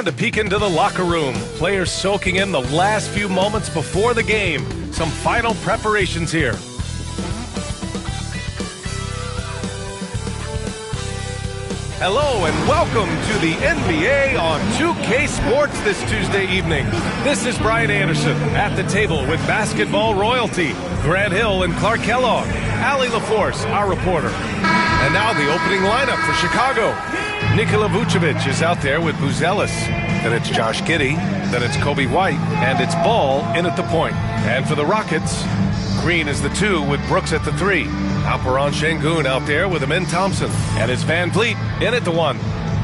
to peek into the locker room. Players soaking in the last few moments before the game. Some final preparations here. Hello and welcome to the NBA on 2K Sports this Tuesday evening. This is Brian Anderson at the table with basketball royalty, Grant Hill and Clark Kellogg, Allie LaForce, our reporter. And now the opening lineup for Chicago. Nikola Vucevic is out there with Buzelis. Then it's Josh Giddey. Then it's Kobe White. And it's Ball in at the point. And for the Rockets, Green is the 2 with Brooks at the 3. Alperen Sengun out there with Amin Thompson. And it's Van Vliet in at the 1.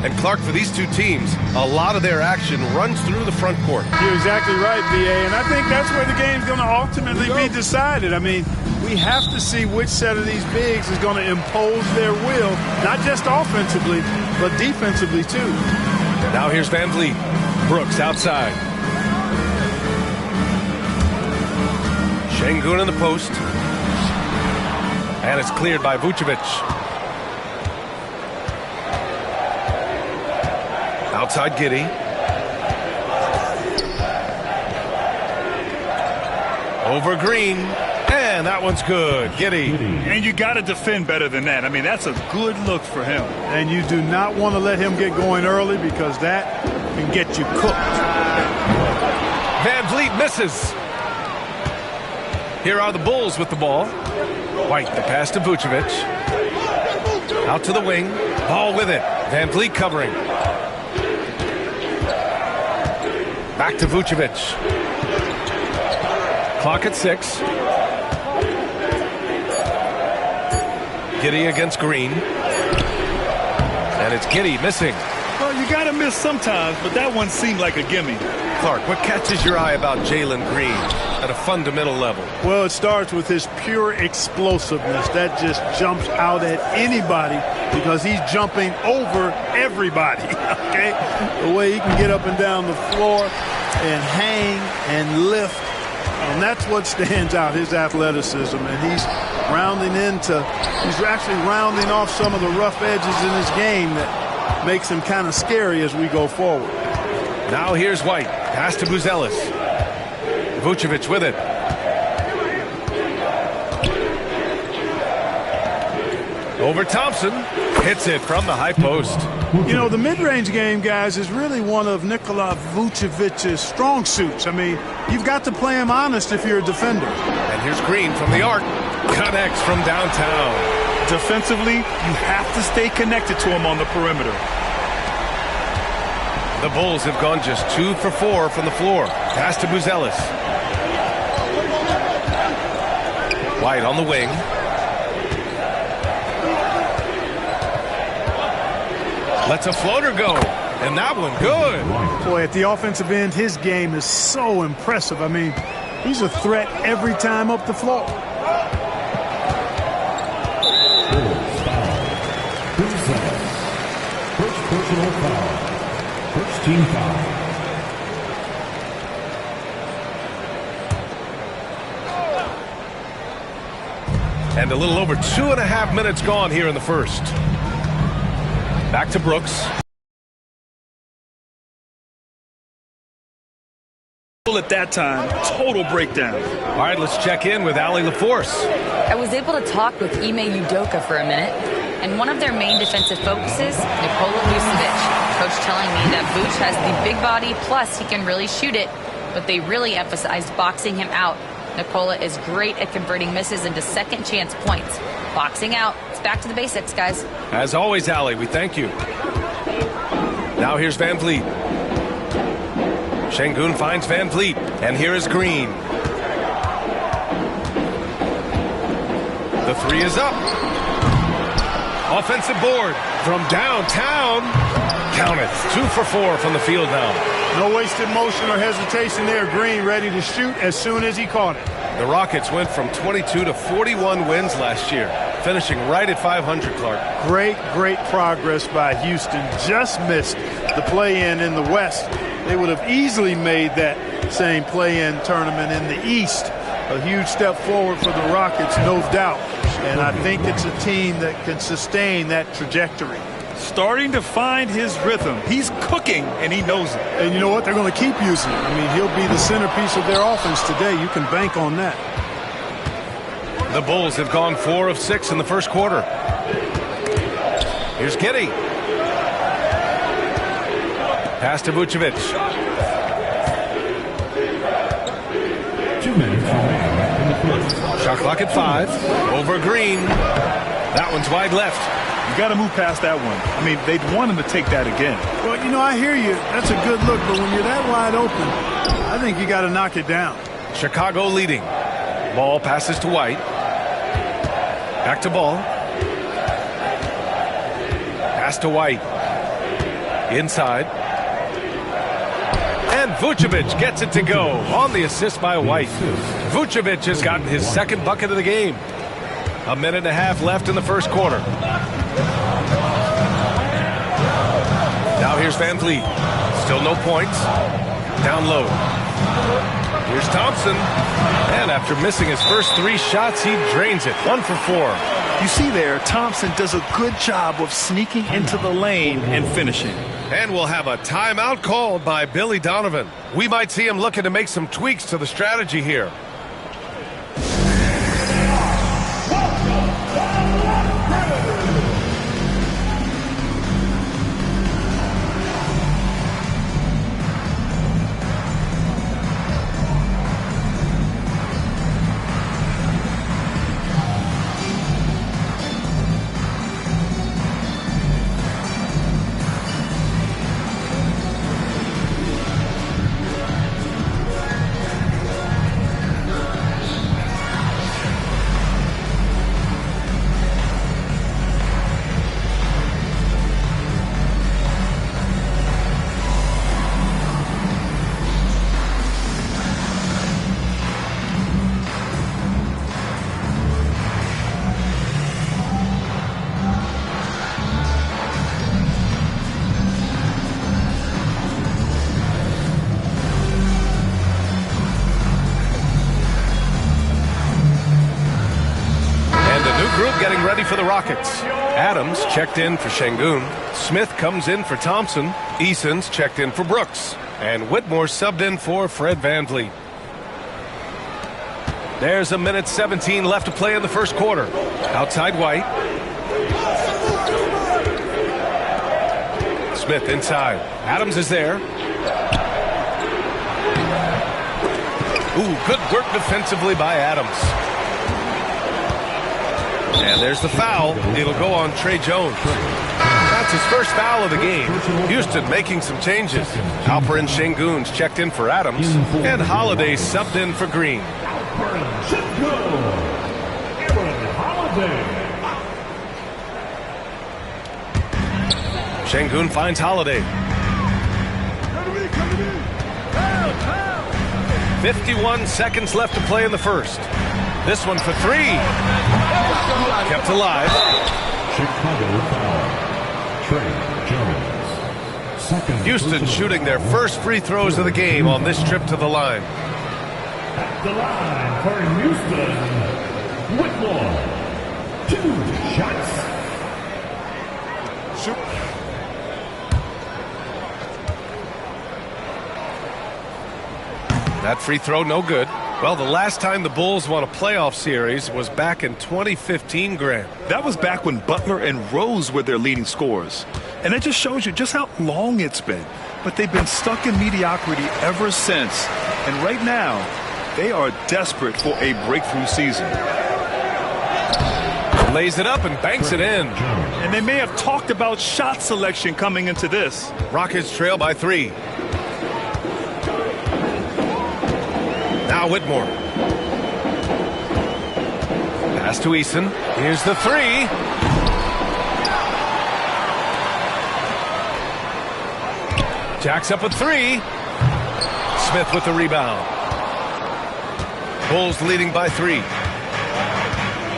And Clark, for these two teams, a lot of their action runs through the front court. You're exactly right, B.A., and I think that's where the game's going to ultimately be decided. I mean, we have to see which set of these bigs is going to impose their will, not just offensively, but defensively, too. Now here's Van Vliet. Brooks outside. Sengun in the post. And it's cleared by Vucevic. Outside Giddey. Over Green. And that one's good. Giddey. And you got to defend better than that. I mean, that's a good look for him. And you do not want to let him get going early because that can get you cooked. Van Vliet misses. Here are the Bulls with the ball. White, the pass to Vucevic. Out to the wing. Ball with it. Van Vliet covering. Back to Vucevic. Clock at 6. Giddey against Green. And it's Giddey missing. Well, you got to miss sometimes, but that one seemed like a gimme. Clark, what catches your eye about Jalen Green at a fundamental level? Well, it starts with his pure explosiveness. That just jumps out at anybody because he's jumping over everybody, okay? The way he can get up and down the floor and hang and lift. And that's what stands out, his athleticism. And he's actually rounding off some of the rough edges in his game that makes him kind of scary as we go forward. Now here's White. Pass to Buzelis. Vucevic with it. Over Thompson. Hits it from the high post. You know, the mid-range game, guys, is really one of Nikola Vucevic's strong suits. I mean, you've got to play him honest if you're a defender. And here's Green from the arc. Connects from downtown. Defensively, you have to stay connected to him on the perimeter. The Bulls have gone just 2 for 4 from the floor. Pass to Buzelis. White on the wing. Lets a floater go. And that one good. Boy, at the offensive end, his game is so impressive. I mean, he's a threat every time up the floor. First personal foul. First team foul. And a little over 2.5 minutes gone here in the first. Back to Brooks. At that time, total breakdown. All right, let's check in with Allie LaForce. I was able to talk with Ime Udoka for a minute, and one of their main defensive focuses, Nikola Vucevic. Coach telling me that Vuce has the big body, plus he can really shoot it, but they really emphasized boxing him out. Nikola is great at converting misses into second chance points. Boxing out. It's back to the basics, guys. As always, Allie, we thank you. Now here's Van Vliet. Sengun finds Van Vliet, and here is Green. The 3 is up. Offensive board from downtown. Count it. 2 for 4 from the field now. No wasted motion or hesitation there. Green ready to shoot as soon as he caught it. The Rockets went from 22 to 41 wins last year, finishing right at 500, Clark. Great progress by Houston. Just missed the play-in in the West. They would have easily made that same play-in tournament in the East. A huge step forward for the Rockets, no doubt. And I think it's a team that can sustain that trajectory. Starting to find his rhythm. He's cooking, and he knows it. And you know what? They're going to keep using him. I mean, he'll be the centerpiece of their offense today. You can bank on that. The Bulls have gone 4 of 6 in the first quarter. Here's Giddey. Pass to Vucevic. 2 minutes remaining in the first. Shot clock at 5. Over Green. That one's wide left. You got to move past that one. I mean, they'd want him to take that again. Well, you know, I hear you. That's a good look, but when you're that wide open, I think you got to knock it down. Chicago leading. Ball passes to White. Back to Ball. Pass to White. Inside. And Vucevic gets it to go on the assist by White. Vucevic has gotten his second bucket of the game. A minute and a half left in the first quarter. Now here's Van Vliet. Still no points. Down low. Here's Thompson. And after missing his first 3 shots, he drains it. 1 for 4. You see there, Thompson does a good job of sneaking into the lane and finishing. And we'll have a timeout called by Billy Donovan. We might see him looking to make some tweaks to the strategy here. Group getting ready for the Rockets. Adams checked in for Şengün. Smith comes in for Thompson. Eason's checked in for Brooks. And Whitmore subbed in for Fred VanVleet. There's a minute 17 left to play in the first quarter. Outside White. Smith inside. Adams is there. Ooh, good work defensively by Adams. And there's the foul. It'll go on Trey Jones. That's his first foul of the game. Houston making some changes. Alperen Şengün's checked in for Adams. And Holiday subbed in for Green. Şengün finds Holiday. 51 seconds left to play in the first. This one for 3. Kept alive. Chicago foul. Trey Jones. Second. Houston shooting their first free throws of the game on this trip to the line. At the line for Houston, Whitmore. 2 shots. Shoot. That free throw no good. Well, the last time the Bulls won a playoff series was back in 2015, Grant. That was back when Butler and Rose were their leading scorers. And that just shows you just how long it's been. But they've been stuck in mediocrity ever since. And right now, they are desperate for a breakthrough season. Lays it up and banks it in. And they may have talked about shot selection coming into this. Rockets trail by 3. Now Whitmore. Pass to Eason. Here's the 3. Jacks up with 3. Smith with the rebound. Bulls leading by 3.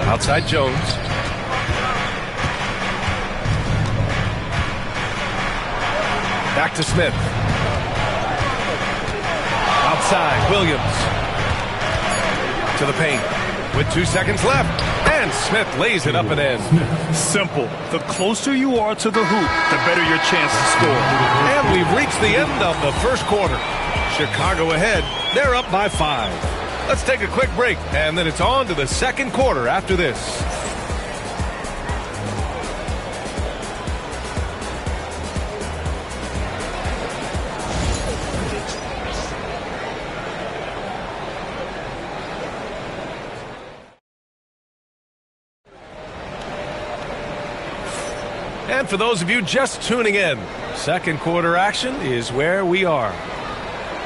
Outside Jones. Back to Smith. Outside Williams. To the paint with 2 seconds left, and And Smith lays it up and in. Simple. The closer you are to the hoop, the better your chance to score. And we've reached the end of the first quarter. Chicago ahead. They're up by 5. Let's take a quick break, and then it's on to the second quarter after this. And for those of you just tuning in, second quarter action is where we are.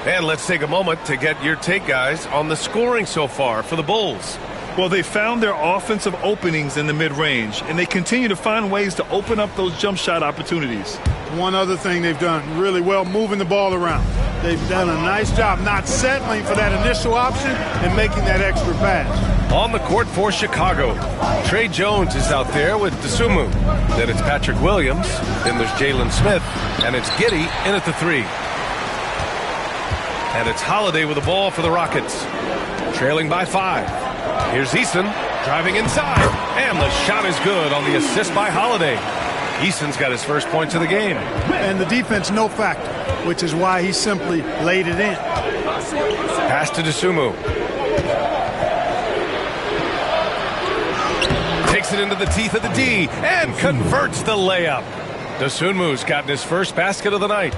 And let's take a moment to get your take, guys, on the scoring so far for the Bulls. Well, they found their offensive openings in the mid-range, and they continue to find ways to open up those jump shot opportunities. One other thing they've done really well, moving the ball around. They've done a nice job not settling for that initial option and making that extra pass. On the court for Chicago, Trey Jones is out there with Dosunmu. Then it's Patrick Williams. Then there's Jalen Smith. And it's Giddey in at the 3. And it's Holiday with the ball for the Rockets. Trailing by 5. Here's Eason driving inside. And the shot is good on the assist by Holiday. Eason's got his first points of the game. And the defense no factor, which is why he simply laid it in. Pass to Dosunmu. Takes it into the teeth of the D and converts the layup. Dosunmu's gotten his first basket of the night.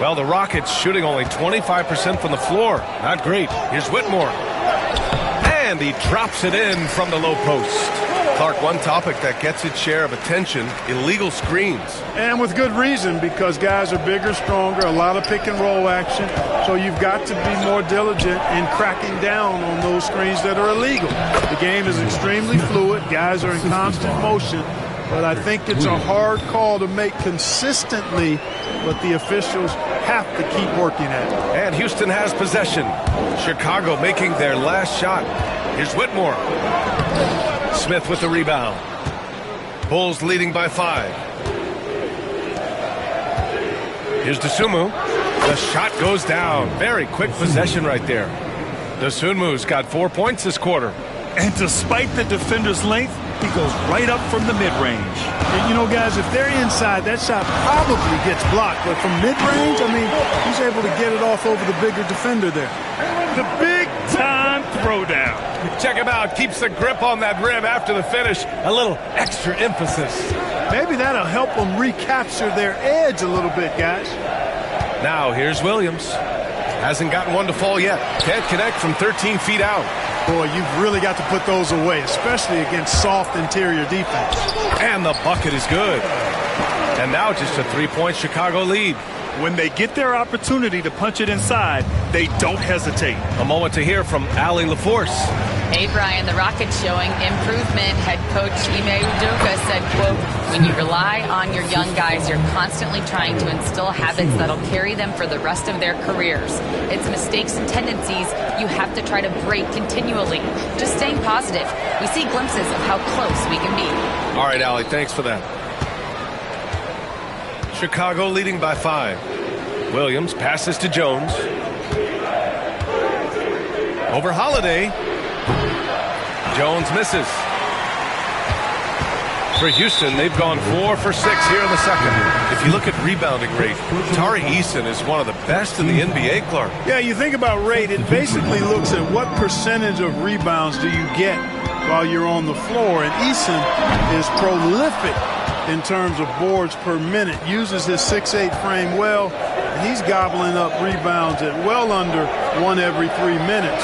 Well, the Rockets shooting only 25% from the floor. Not great. Here's Whitmore. And he drops it in from the low post. Clark, one topic that gets its share of attention, illegal screens. And with good reason, because guys are bigger, stronger, a lot of pick and roll action. So you've got to be more diligent in cracking down on those screens that are illegal. The game is extremely fluid. Guys are in constant motion. But I think it's a hard call to make consistently, but the officials have to keep working at it. And Houston has possession. Chicago making their last shot. Here's Whitmore. Smith with the rebound. Bulls leading by 5. Here's Dosunmu. The shot goes down. Very quick possession right there. Dosunmu's got 4 points this quarter. And despite the defender's length, he goes right up from the mid-range. And you know, guys, if they're inside, that shot probably gets blocked. But from mid-range, I mean, he's able to get it off over the bigger defender there. The big-time throwdown. Check him out. Keeps the grip on that rim after the finish. A little extra emphasis. Maybe that'll help them recapture their edge a little bit, guys. Now, here's Williams. Hasn't gotten one to fall yet. Can't connect from 13 feet out. Boy, you've really got to put those away, especially against soft interior defense. And the bucket is good. And now just a 3-point Chicago lead. When they get their opportunity to punch it inside, they don't hesitate. A moment to hear from Allie LaForce. Hey, Brian, the Rockets showing improvement. Head coach Ime Udoka said, quote, when you rely on your young guys, you're constantly trying to instill habits that'll carry them for the rest of their careers. It's mistakes and tendencies you have to try to break continually. Just staying positive. We see glimpses of how close we can be. All right, Allie, thanks for that. Chicago leading by 5. Williams passes to Jones. Over Holiday. Jones misses. For Houston, they've gone 4 for 6 here in the second. If you look at rebounding rate, Tari Eason is one of the best in the NBA, Clark. Yeah, you think about rate, it basically looks at what percentage of rebounds do you get while you're on the floor. And Eason is prolific in terms of boards per minute, uses his 6'8" frame well, and he's gobbling up rebounds at well under 1 every 3 minutes.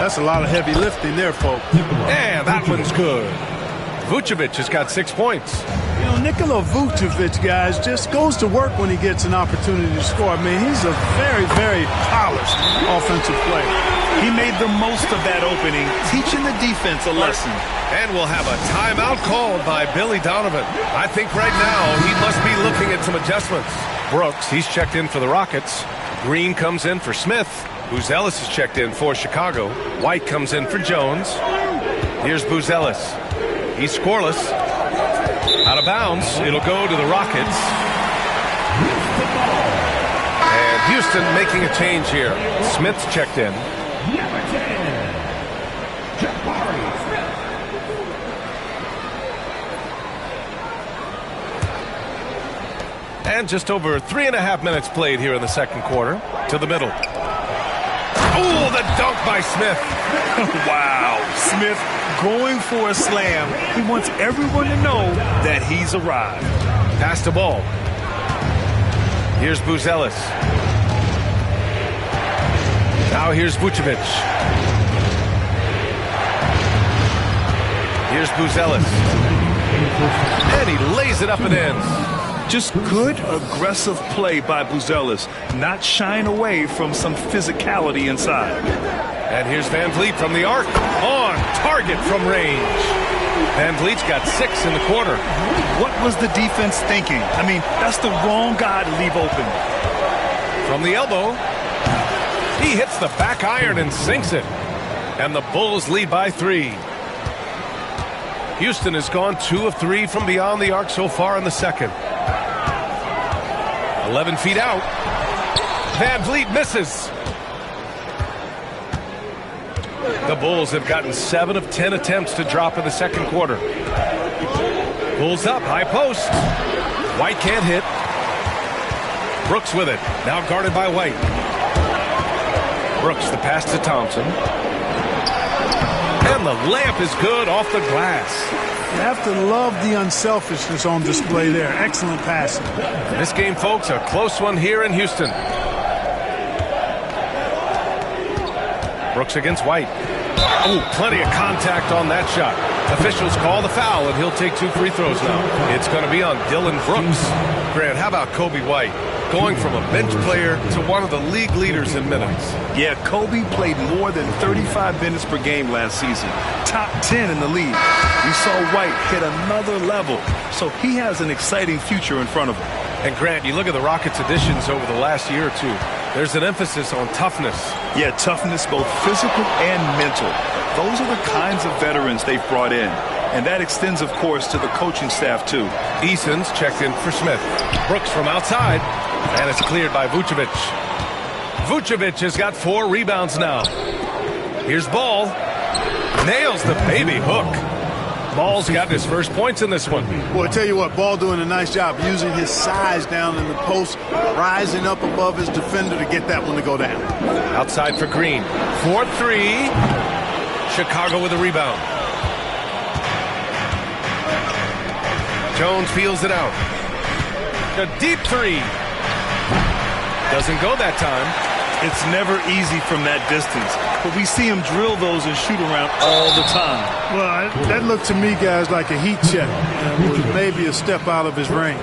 That's a lot of heavy lifting there, folks. And that one's good. Vucevic has got 6 points. You know, Nikola Vucevic, guys, just goes to work when he gets an opportunity to score. I mean, he's a very, very polished offensive player. He made the most of that opening, teaching the defense a lesson. And we'll have a timeout called by Billy Donovan. I think right now he must be looking at some adjustments. Brooks, he's checked in for the Rockets. Green comes in for Smith. Buzelis is checked in for Chicago. White comes in for Jones. Here's Buzelis. He's scoreless. Out of bounds. It'll go to the Rockets. And Houston making a change here. Smith's checked in. And just over 3.5 minutes played here in the second quarter. To the middle. Oh, the dunk by Smith. Wow. Smith going for a slam. He wants everyone to know that he's arrived. Pass the ball. Here's Buzelis. Now here's Vucevic. Here's Buzelis. And he lays it up and in. Just good, aggressive play by Buzelis, not shying away from some physicality inside. And here's Van Vliet from the arc. On target from range. Van Vliet's got 6 in the quarter. What was the defense thinking? I mean, that's the wrong guy to leave open. From the elbow. He hits the back iron and sinks it. And the Bulls lead by 3. Houston has gone 2 of 3 from beyond the arc so far in the second. 11 feet out. Van Vliet misses. The Bulls have gotten 7 of 10 attempts to drop in the second quarter. Bulls up, high post. White can't hit. Brooks with it. Now guarded by White. Brooks, the pass to Thompson. And the layup is good off the glass. You have to love the unselfishness on display there. Excellent passing. This game, folks, a close one here in Houston. Brooks against White. Oh, plenty of contact on that shot. Officials call the foul, and he'll take 2 free throws now. It's going to be on Dillon Brooks. Grant, how about Kobe White? Going from a bench player to one of the league leaders in minutes. Yeah, Kobe played more than 35 minutes per game last season. Top 10 in the league. We saw White hit another level, so he has an exciting future in front of him. And Grant, you look at the Rockets' additions over the last year or two. There's an emphasis on toughness. Yeah, toughness, both physical and mental. Those are the kinds of veterans they've brought in. And that extends, of course, to the coaching staff, too. Eason's checked in for Smith. Brooks from outside. And it's cleared by Vucevic. Vucevic has got 4 rebounds now. Here's Ball. Nails the baby hook. Ball's got his first points in this one. Boy, I tell you what, Ball doing a nice job using his size down in the post, rising up above his defender to get that one to go down. Outside for Green. 4-3. Chicago with a rebound. Jones feels it out. A deep 3. Doesn't go that time. It's never easy from that distance, but we see him drill those and shoot around all the time. Well, that looked to me, guys, like a heat check. It was maybe a step out of his range.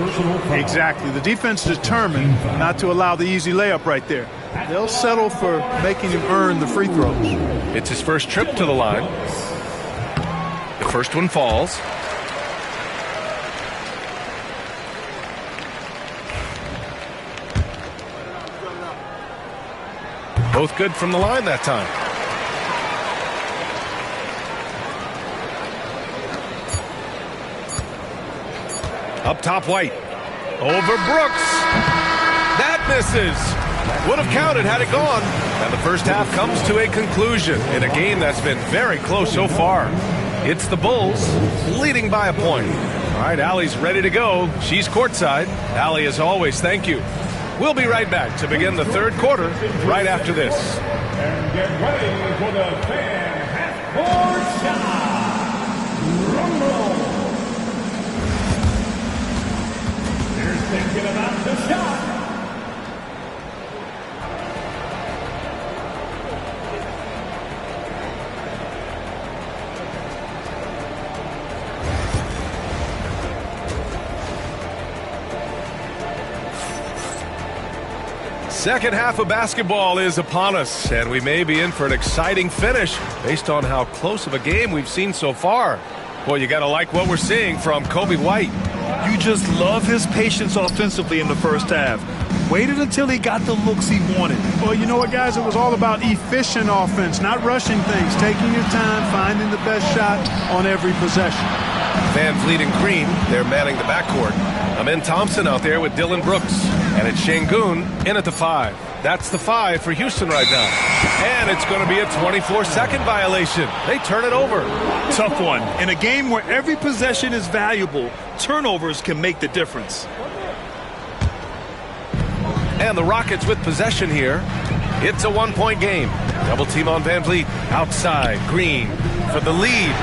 Exactly. The defense determined not to allow the easy layup right there. They'll settle for making him earn the free throws. It's his first trip to the line. The first one falls. Both good from the line that time. Up top, White. Over Brooks. That misses. Would have counted had it gone. And the first half comes to a conclusion in a game that's been very close so far. It's the Bulls leading by a point. All right, Allie's ready to go. She's courtside. Allie, as always, thank you. We'll be right back to begin the third quarter right after this. And get ready for the fan half-court shot. Rumble. Here's thinking about the shot. Second half of basketball is upon us, and we may be in for an exciting finish based on how close of a game we've seen so far. Boy, you got to like what we're seeing from Kobe White. You just love his patience offensively in the first half. Waited until he got the looks he wanted. Well, you know what, guys? It was all about efficient offense, not rushing things, taking your time, finding the best shot on every possession. Van Vliet and Green, they're manning the backcourt. Amin Thompson out there with Dillon Brooks. And it's Şengün in at the 5. That's the 5 for Houston right now. And it's going to be a 24-second violation. They turn it over. Tough one. In a game where every possession is valuable, turnovers can make the difference. And the Rockets with possession here. It's a one-point game. Double team on Van Vliet. Outside. Green for the lead.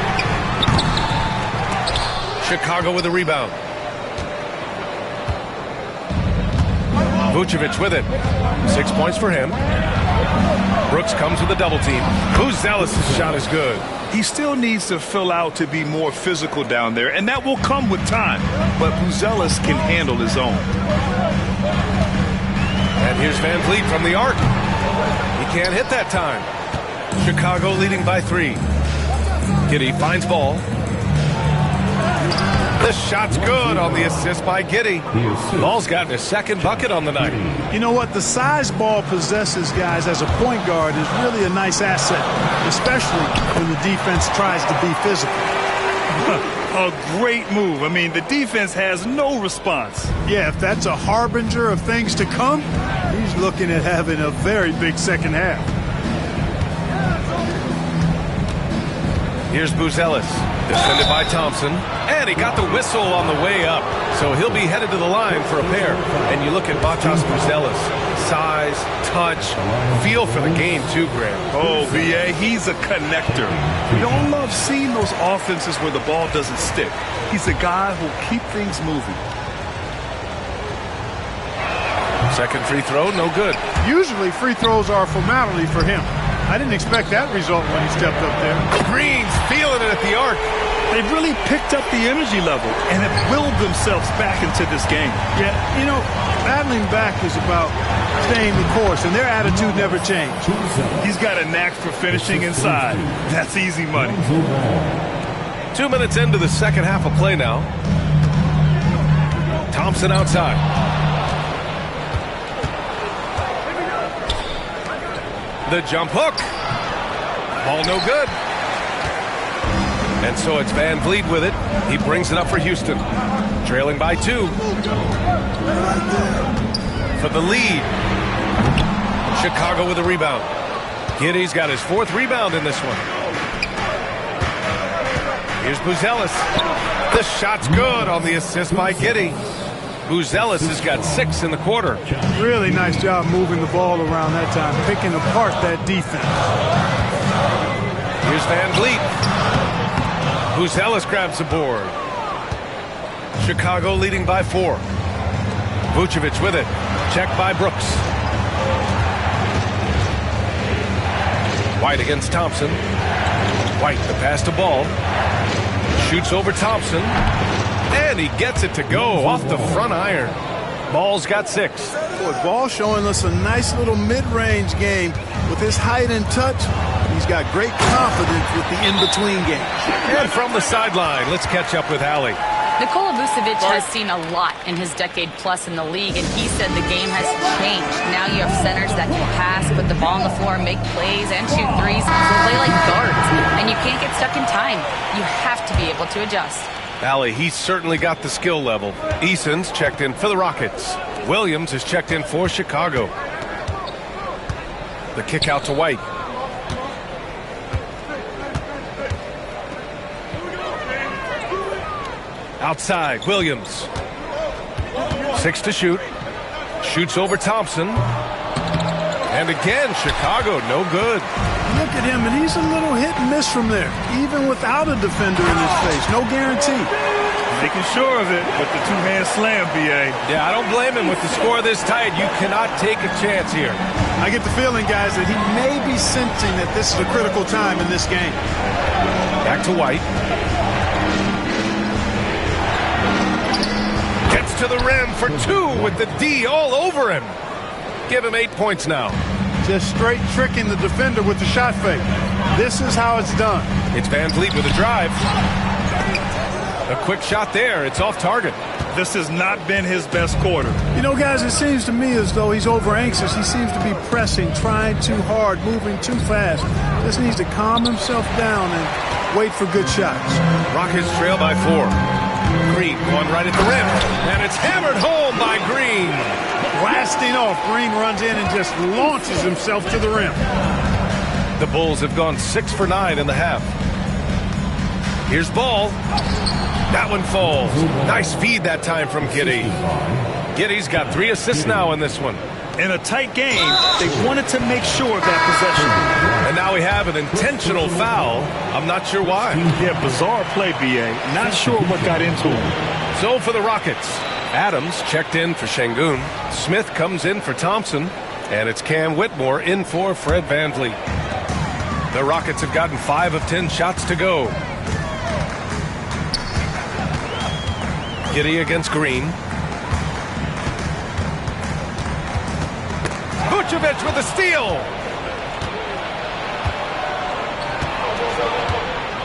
Chicago with a rebound. Vucevic with it. 6 points for him. Brooks comes with a double team. Buzelis' shot is good. He still needs to fill out to be more physical down there, and that will come with time. But Buzelis can handle his own. And here's Van Vliet from the arc. He can't hit that time. Chicago leading by 3. Giddey finds ball. The shot's good on the assist by Giddey. Ball's gotten his second bucket on the night. You know what? The size ball possesses, guys, as a point guard is really a nice asset, especially when the defense tries to be physical. A great move. I mean, the defense has no response. Yeah, if that's a harbinger of things to come, he's looking at having a very big second half. Here's Buzelis, defended by Thompson, and he got the whistle on the way up, so he'll be headed to the line for a pair. And you look at Matas Buzelis, size, touch, feel for the game too, Graham. Oh, B.A., he's a connector. We don't love seeing those offenses where the ball doesn't stick. He's a guy who'll keep things moving. Second free throw, no good. Usually free throws are a formality for him. I didn't expect that result when he stepped up there. Green's feeling it at the arc. They've really picked up the energy level and have willed themselves back into this game. Yeah, you know, battling back is about staying the course, and their attitude never changed. He's got a knack for finishing inside. That's easy money. 2 minutes into the second half of play now. Thompson outside. The jump hook. Ball no good. And so it's Van Vliet with it. He brings it up for Houston. Trailing by 2. For the lead. Chicago with a rebound. Giddey's got his 4th rebound in this one. Here's Buzelis. The shot's good on the assist by Giddey. Buzelis has got 6 in the quarter. Really nice job moving the ball around that time, picking apart that defense. Here's Van Vliet. Buzelis grabs the board. Chicago leading by 4. Vucevic with it. Checked by Brooks. White against Thompson. White the pass to Ball. Shoots over Thompson. And he gets it to go off the front iron. Ball's got 6. Boy, Ball showing us a nice little mid-range game. With his height and touch, he's got great confidence with the in-between game. And from the sideline, let's catch up with Allie. Nikola Vucevic has seen a lot in his decade plus in the league, and he said the game has changed. Now you have centers that can pass, put the ball on the floor, make plays, and shoot threes, so play like guards. And you can't get stuck in time. You have to be able to adjust. Allie, he's certainly got the skill level. Eason's checked in for the Rockets. Williams is checked in for Chicago. The kick out to White. Outside, Williams. 6 to shoot. Shoots over Thompson. And again, Chicago, no good. Look at him, and he's a little hit and miss from there, even without a defender in his face. No guarantee. Making sure of it with the two-hand slam, B.A. Yeah, I don't blame him with the score this tight. You cannot take a chance here. I get the feeling, guys, that he may be sensing that this is a critical time in this game. Back to White. Gets to the rim for 2 with the D all over him. Give him 8 points now. Just straight tricking the defender with the shot fake. This is how it's done. It's Van Vliet with a drive. A quick shot there. It's off target. This has not been his best quarter. You know, guys, it seems to me as though he's over anxious. He seems to be pressing, trying too hard, moving too fast. Just needs to calm himself down and wait for good shots. Rockets trail by 4. Green, one right at the rim. And it's hammered home by Green. Blasting off, Green runs in and just launches himself to the rim. The Bulls have gone 6 for 9 in the half. Here's Ball. That one falls. Nice feed that time from Giddey. Giddey's got 3 assists now in this one. In a tight game, they wanted to make sure of that possession. And now we have an intentional foul. I'm not sure why. Yeah, bizarre play, B.A. Not sure what got into him. So for the Rockets, Adams checked in for Şengün. Smith comes in for Thompson. And it's Cam Whitmore in for Fred VanVleet. The Rockets have gotten 5 of 10 shots to go. Giddey against Green. Vucevic with a steal.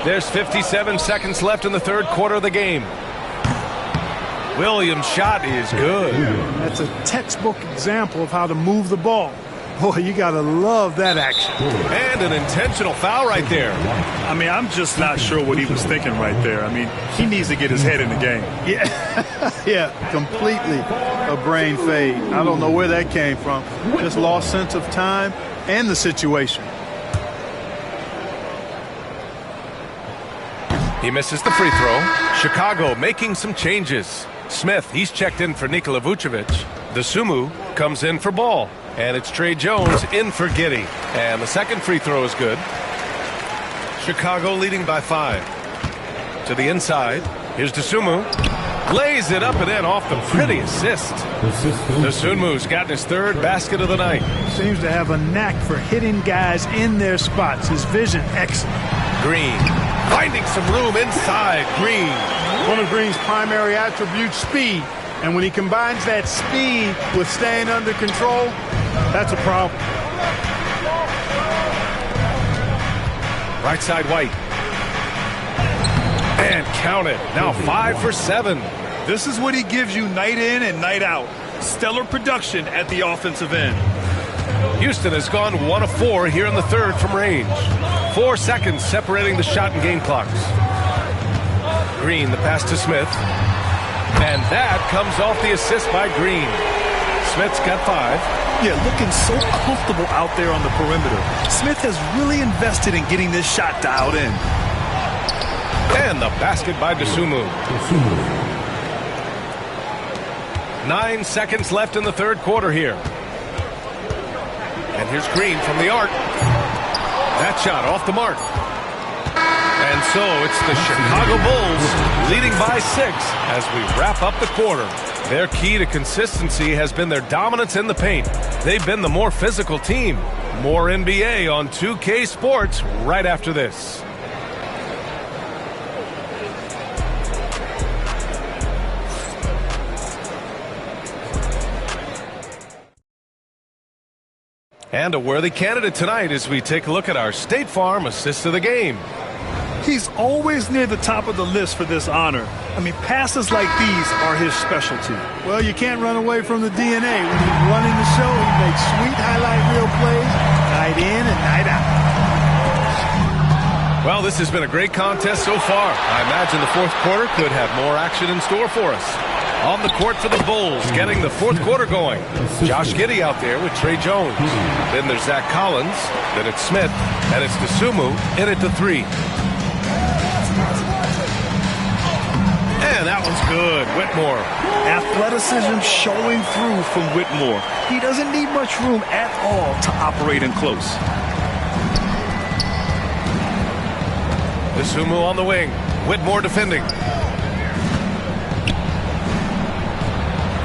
There's 57 seconds left in the third quarter of the game. Williams' shot is good. That's a textbook example of how to move the ball. Boy, you got to love that action. And an intentional foul right there. I mean, I'm just not sure what he was thinking right there. I mean, he needs to get his head in the game. Yeah, yeah, completely a brain fade. I don't know where that came from. Just lost sense of time and the situation. He misses the free throw. Chicago making some changes. Smith, he's checked in for Nikola Vucevic. Dosunmu comes in for Ball. And it's Trey Jones in for Giddey. And the second free throw is good. Chicago leading by 5. To the inside. Here's Dosunmu. Lays it up and in off the pretty assist. Dosunmu's gotten his third basket of the night. Seems to have a knack for hitting guys in their spots. His vision excellent. Green finding some room inside. Green. One of Green's primary attributes, speed. And when he combines that speed with staying under control, that's a problem. Right side White. And count it. Now 5 for 7. This is what he gives you night in and night out. Stellar production at the offensive end. Houston has gone 1 of 4 here in the third from range. 4 seconds separating the shot and game clocks. Green, the pass to Smith. And that comes off the assist by Green. Smith's got 5. Yeah, looking so comfortable out there on the perimeter. Smith has really invested in getting this shot dialed in. And the basket by Dosunmu. 9 seconds left in the third quarter here. And here's Green from the arc. That shot off the mark. And so it's the Chicago Bulls leading by 6 as we wrap up the quarter. Their key to consistency has been their dominance in the paint. They've been the more physical team. More NBA on 2K Sports right after this. And a worthy candidate tonight as we take a look at our State Farm assist of the game. He's always near the top of the list for this honor. I mean, passes like these are his specialty. Well, you can't run away from the DNA. When he's running the show, he makes sweet highlight reel plays night in and night out. Well, this has been a great contest so far. I imagine the fourth quarter could have more action in store for us. On the court for the Bulls, getting the fourth quarter going. Josh Giddey out there with Trey Jones. Then there's Zach Collins. Then it's Smith. And it's Dosunmu in at the 3. And that one's good. Whitmore. Athleticism showing through from Whitmore. He doesn't need much room at all to operate in close. Dosunmu on the wing. Whitmore defending.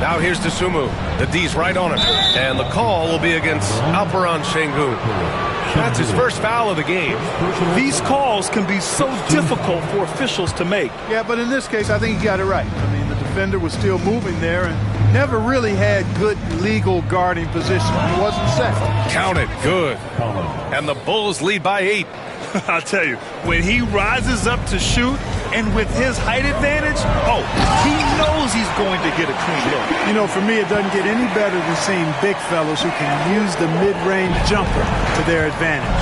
Now here's Dosunmu. The D's right on him. And the call will be against Alperen Şengün. That's his first foul of the game. These calls can be so difficult for officials to make. Yeah, but in this case, I think he got it right. I mean, the defender was still moving there and never really had good legal guarding position. He wasn't set. Count it. Good. And the Bulls lead by 8. I'll tell you, when he rises up to shoot, and with his height advantage, he knows he's going to get a clean look. You know, for me, it doesn't get any better than seeing big fellas who can use the mid-range jumper to their advantage.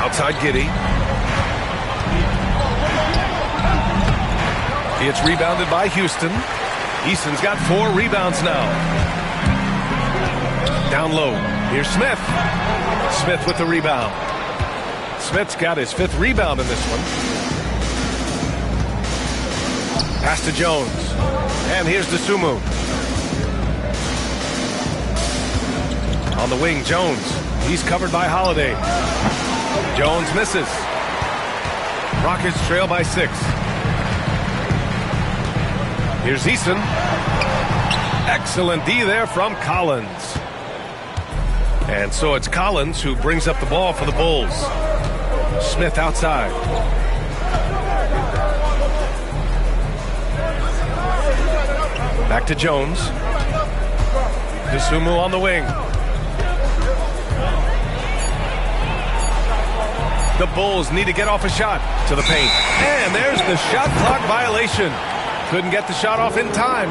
Outside Giddey. It's rebounded by Houston. Easton's got 4 rebounds now. Down low. Here's Smith. Smith with the rebound. Smith's got his 5th rebound in this one. Pass to Jones. And here's Dosunmu. On the wing, Jones. He's covered by Holiday. Jones misses. Rockets trail by 6. Here's Eason. Excellent D there from Collins. And so it's Collins who brings up the ball for the Bulls. Smith outside. Back to Jones. Dosunmu on the wing. The Bulls need to get off a shot to the paint. And there's the shot clock violation. Couldn't get the shot off in time.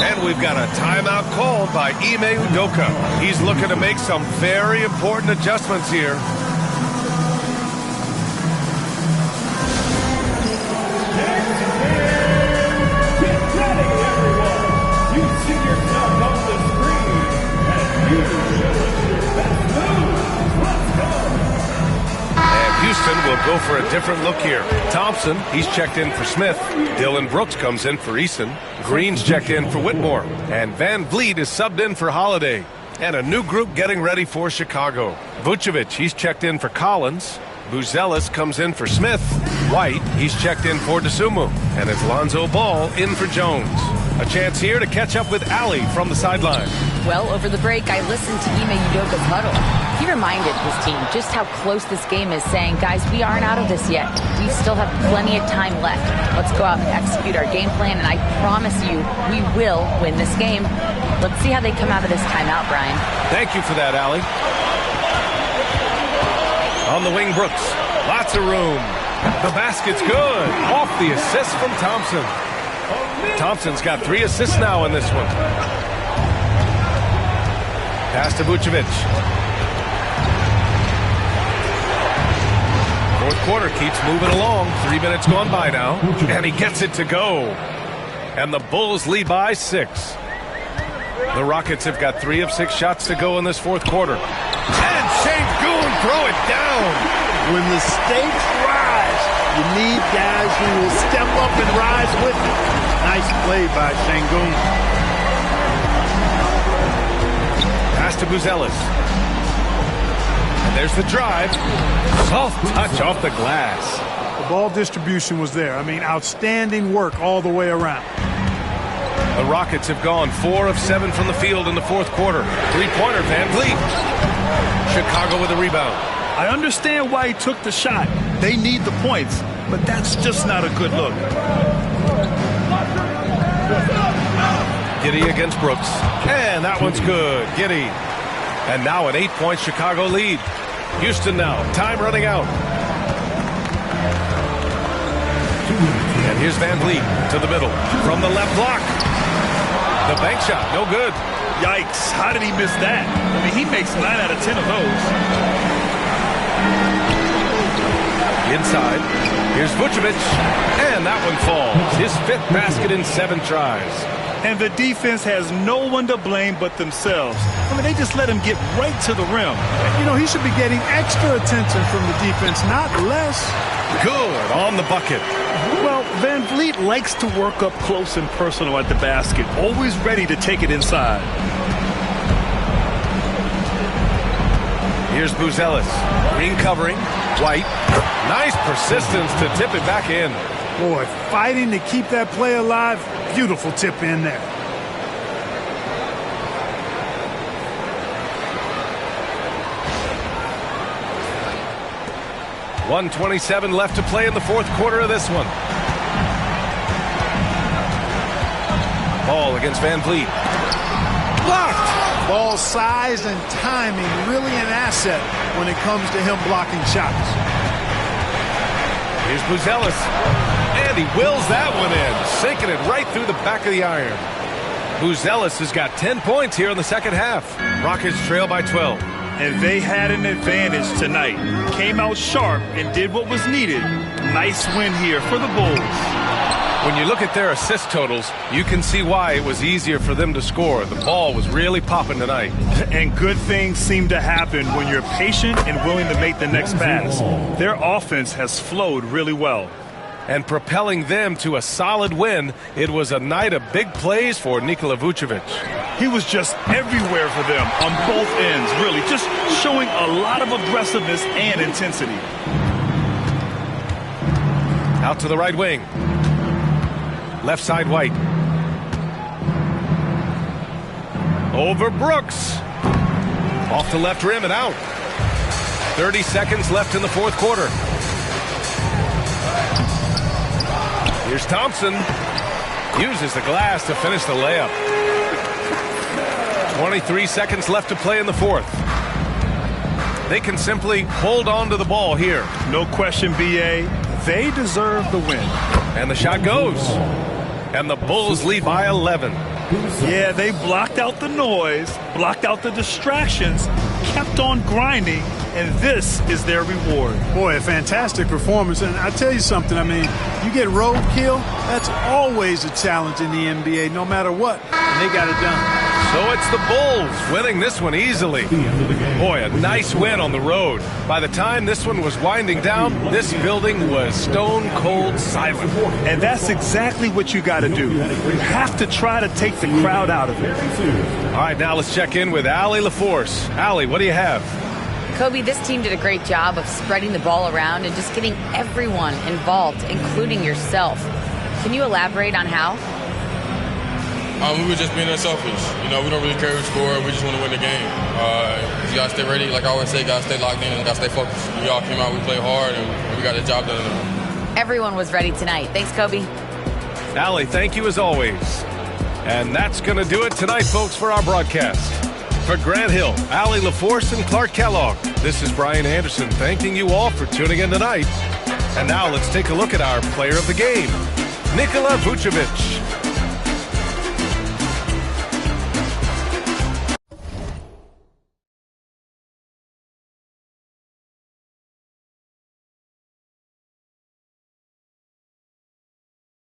And we've got a timeout called by Ime Udoka. He's looking to make some very important adjustments here. Houston will go for a different look here. Thompson, he's checked in for Smith. Dylan Brooks comes in for Eason. Green's checked in for Whitmore. And Van Vliet is subbed in for Holiday. And a new group getting ready for Chicago. Vucevic, he's checked in for Collins. Buzelis comes in for Smith. White, he's checked in for Dosunmu. And it's Lonzo Ball in for Jones. A chance here to catch up with Allie from the sideline. Well, over the break, I listened to Ime Udoka's huddle. He reminded his team just how close this game is, saying, guys, we aren't out of this yet. We still have plenty of time left. Let's go out and execute our game plan, and I promise you, we will win this game. Let's see how they come out of this timeout, Brian. Thank you for that, Allie. On the wing, Brooks. Lots of room. The basket's good. Off the assist from Thompson. Thompson's got 3 assists now in this one. Pass to Vucevic. Fourth quarter keeps moving along. 3 minutes gone by now. And he gets it to go. And the Bulls lead by 6. The Rockets have got 3 of 6 shots to go in this fourth quarter. And Sengun throw it down. When the stakes rise, you need guys who will step up and rise with it. Nice play by Sengun. Pass to Buzelis. And there's the drive. Soft touch off the glass. The ball distribution was there. I mean, outstanding work all the way around. The Rockets have gone 4 of 7 from the field in the fourth quarter. Three-pointer, Van Vliet. Chicago with a rebound. I understand why he took the shot. They need the points, but that's just not a good look. Giddey against Brooks. And that one's good. Giddey. And now an 8-point Chicago lead. Houston now. Time running out. And here's Van Vliet to the middle. From the left block. The bank shot. No good. Yikes. How did he miss that? I mean, he makes 9 out of 10 of those. Inside. Here's Vucevic. And that one falls. His 5th basket in 7 tries. And the defense has no one to blame but themselves. I mean, they just let him get right to the rim. You know, he should be getting extra attention from the defense, not less. Good on the bucket. Well, Van Vliet likes to work up close and personal at the basket, always ready to take it inside. Here's Buzelis. Green covering. White. Nice persistence to tip it back in. Boy, fighting to keep that play alive. Beautiful tip in there. .127 left to play in the fourth quarter of this one. Ball against Van Vliet. Blocked! Ball size and timing really an asset when it comes to him blocking shots. Here's Buzelis. And he wills that one in, sinking it right through the back of the iron. Buzelis has got 10 points here in the second half. Rockets trail by 12. And they had an advantage tonight. Came out sharp and did what was needed. Nice win here for the Bulls. When you look at their assist totals, you can see why it was easier for them to score. The ball was really popping tonight. And good things seem to happen when you're patient and willing to make the next pass. Their offense has flowed really well. And propelling them to a solid win, it was a night of big plays for Nikola Vucevic. He was just everywhere for them on both ends, really, just showing a lot of aggressiveness and intensity. Out to the right wing. Left side White. Over Brooks. Off the left rim and out. 30 seconds left in the fourth quarter. Here's Thompson. Uses the glass to finish the layup. 23 seconds left to play in the fourth. They can simply hold on to the ball here. No question, B.A. They deserve the win. And the shot goes. And the Bulls lead by 11. Yeah, they blocked out the noise, blocked out the distractions, kept on grinding, and this is their reward. Boy, a fantastic performance. And I tell you something, I mean, you get roadkill, that's always a challenge in the NBA, no matter what. And they got it done. So it's the Bulls winning this one easily. Boy, a nice win on the road. By the time this one was winding down, this building was stone cold silent. And that's exactly what you got to do. You have to try to take the crowd out of it. All right, now let's check in with Allie LaForce. Allie, what do you have? Kobe, this team did a great job of spreading the ball around and just getting everyone involved, including yourself. Can you elaborate on how? We were just being unselfish. You know, we don't really care who scored. We just want to win the game. You got to stay ready. Like I always say, got to stay locked in and got to stay focused. We all came out, we played hard, and we got the job done. Everyone was ready tonight. Thanks, Kobe. Allie, thank you as always. And that's going to do it tonight, folks, for our broadcast. For Grant Hill, Allie LaForce, and Clark Kellogg, this is Brian Anderson thanking you all for tuning in tonight. And now let's take a look at our player of the game, Nikola Vucevic.